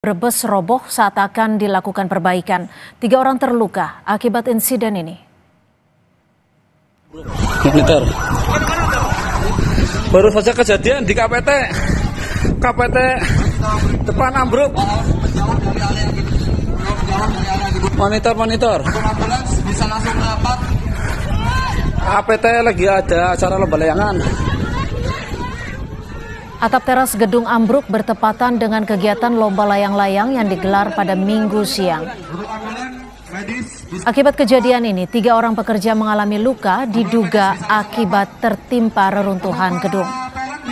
Brebes roboh saat akan dilakukan perbaikan. 3 orang terluka akibat insiden ini. Meter. Baru saja kejadian di KPT depan ambruk. Monitor. Bisa langsung merapat. APT lagi ada acara lomba layangan. Atap teras gedung ambruk bertepatan dengan kegiatan lomba layang-layang yang digelar pada Minggu siang. Akibat kejadian ini, 3 orang pekerja mengalami luka diduga akibat tertimpa reruntuhan gedung.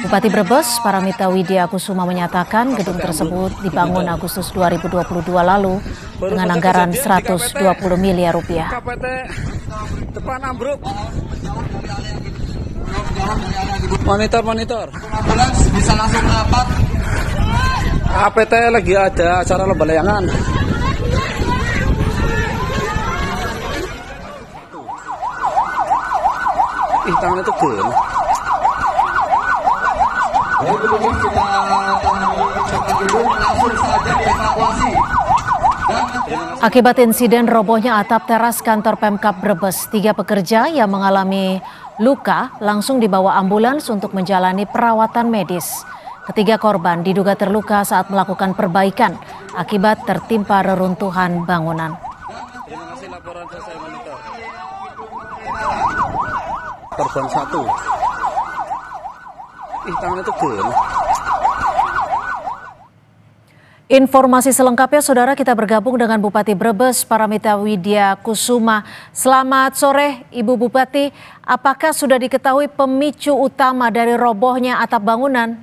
Bupati Brebes, Paramita Widya Kusuma menyatakan gedung tersebut dibangun Agustus 2022 lalu dengan anggaran 120 miliar rupiah. KPT depan ambruk. Monitor. Bisa langsung merapat. APT lagi ada acara lomba layangan. Tangan itu gel. Akibat insiden robohnya atap teras kantor Pemkab Brebes, 3 pekerja yang mengalami luka langsung dibawa ambulans untuk menjalani perawatan medis. Ketiga korban diduga terluka saat melakukan perbaikan akibat tertimpa reruntuhan bangunan. Terima kasih laporan selesai monitor. Korban 1. Tangan itu gel. Informasi selengkapnya, Saudara, kita bergabung dengan Bupati Brebes, Paramita Widya Kusuma. Selamat sore, Ibu Bupati. Apakah sudah diketahui pemicu utama dari robohnya atap bangunan?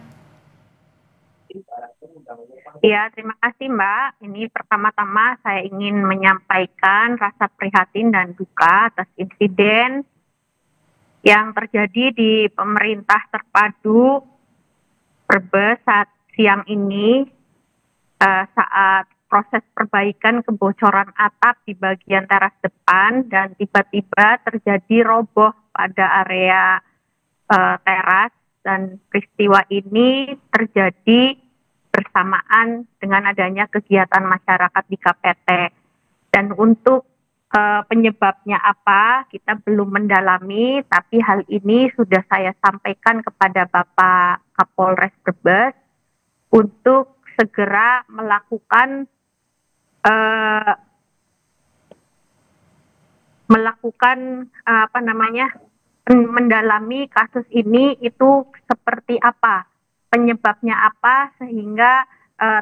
Ya, terima kasih Mbak. Ini pertama-tama saya ingin menyampaikan rasa prihatin dan duka atas insiden yang terjadi di pemerintah terpadu Brebes saat siang ini. Saat proses perbaikan kebocoran atap di bagian teras depan dan tiba-tiba terjadi roboh pada area teras, dan peristiwa ini terjadi bersamaan dengan adanya kegiatan masyarakat di KPT. Dan untuk penyebabnya apa kita belum mendalami, tapi hal ini sudah saya sampaikan kepada Bapak Kapolres Brebes untuk segera melakukan mendalami kasus ini, itu seperti apa, penyebabnya apa sehingga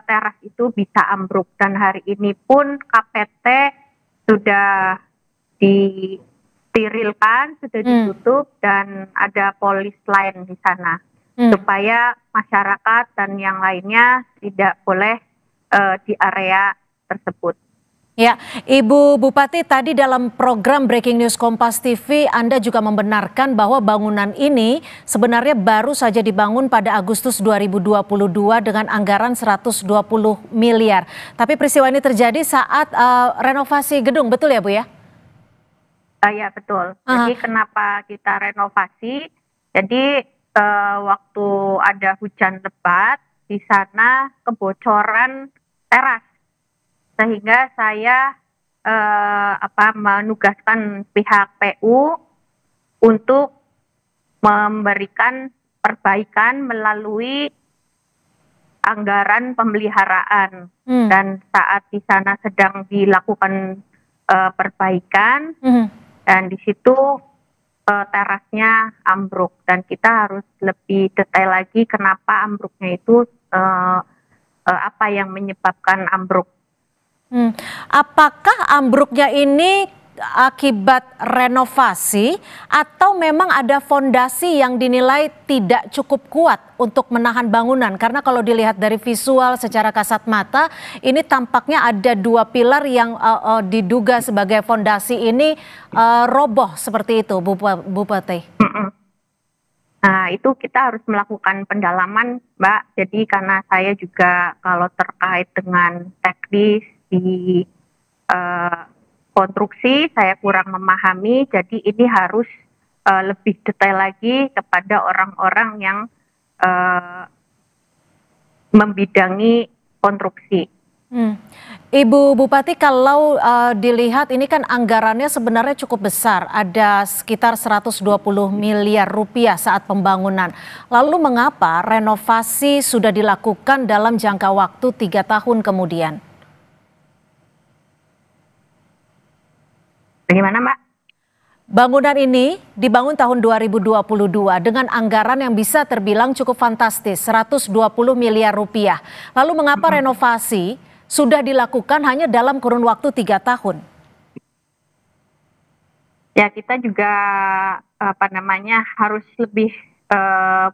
teras itu bisa ambruk. Dan hari ini pun KPT sudah disterilkan, sudah ditutup dan ada polis lain di sana. Supaya masyarakat dan yang lainnya tidak boleh di area tersebut. Ya, Ibu Bupati, tadi dalam program Breaking News Kompas TV, Anda juga membenarkan bahwa bangunan ini sebenarnya baru saja dibangun pada Agustus 2022 dengan anggaran 120 miliar. Tapi peristiwa ini terjadi saat renovasi gedung, betul ya Bu ya? Ya, betul. Jadi kenapa kita renovasi? Jadi waktu ada hujan lebat, di sana kebocoran teras, sehingga saya menugaskan pihak PU untuk memberikan perbaikan melalui anggaran pemeliharaan. Dan saat di sana sedang dilakukan perbaikan, dan di situ terasnya ambruk, dan kita harus lebih detail lagi kenapa ambruknya itu, apa yang menyebabkan ambruk. Apakah ambruknya ini akibat renovasi atau memang ada fondasi yang dinilai tidak cukup kuat untuk menahan bangunan? Karena kalau dilihat dari visual secara kasat mata, ini tampaknya ada 2 pilar yang diduga sebagai fondasi ini roboh seperti itu, Bupati. Nah, itu kita harus melakukan pendalaman, Mbak. Jadi karena saya juga kalau terkait dengan teknis di konstruksi saya kurang memahami, jadi ini harus lebih detail lagi kepada orang-orang yang membidangi konstruksi. Hmm. Ibu Bupati, kalau dilihat ini kan anggarannya sebenarnya cukup besar, ada sekitar 120 miliar rupiah saat pembangunan. Lalu mengapa renovasi sudah dilakukan dalam jangka waktu 3 tahun kemudian? Bagaimana, Mbak? Bangunan ini dibangun tahun 2022 dengan anggaran yang bisa terbilang cukup fantastis, 120 miliar rupiah. Lalu mengapa renovasi sudah dilakukan hanya dalam kurun waktu 3 tahun? Ya, kita juga harus lebih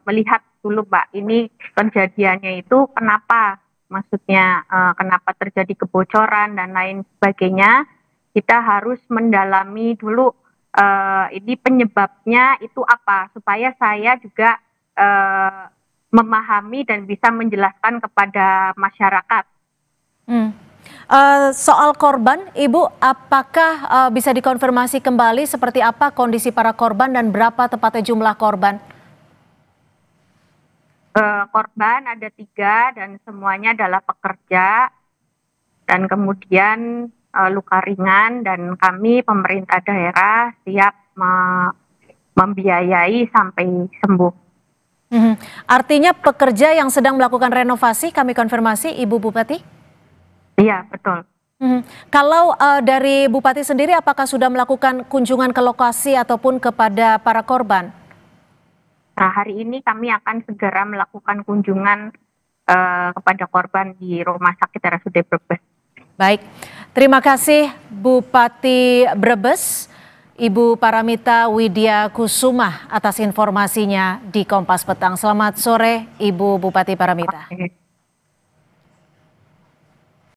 melihat dulu, Mbak. Ini kejadiannya itu kenapa? Maksudnya kenapa terjadi kebocoran dan lain sebagainya? Kita harus mendalami dulu ini penyebabnya itu apa, supaya saya juga memahami dan bisa menjelaskan kepada masyarakat. Soal korban, Ibu, apakah bisa dikonfirmasi kembali seperti apa kondisi para korban dan berapa tepatnya jumlah korban? Korban ada 3 dan semuanya adalah pekerja dan kemudian luka ringan, dan kami pemerintah daerah siap membiayai sampai sembuh. Artinya pekerja yang sedang melakukan renovasi, kami konfirmasi, Ibu Bupati? Iya, betul. Kalau dari Bupati sendiri, apakah sudah melakukan kunjungan ke lokasi ataupun kepada para korban? Nah, hari ini kami akan segera melakukan kunjungan kepada korban di Rumah Sakit RSUD Brebes. Baik, terima kasih Bupati Brebes, Ibu Paramita Widya Kusuma atas informasinya di Kompas Petang. Selamat sore, Ibu Bupati Paramita. Oke.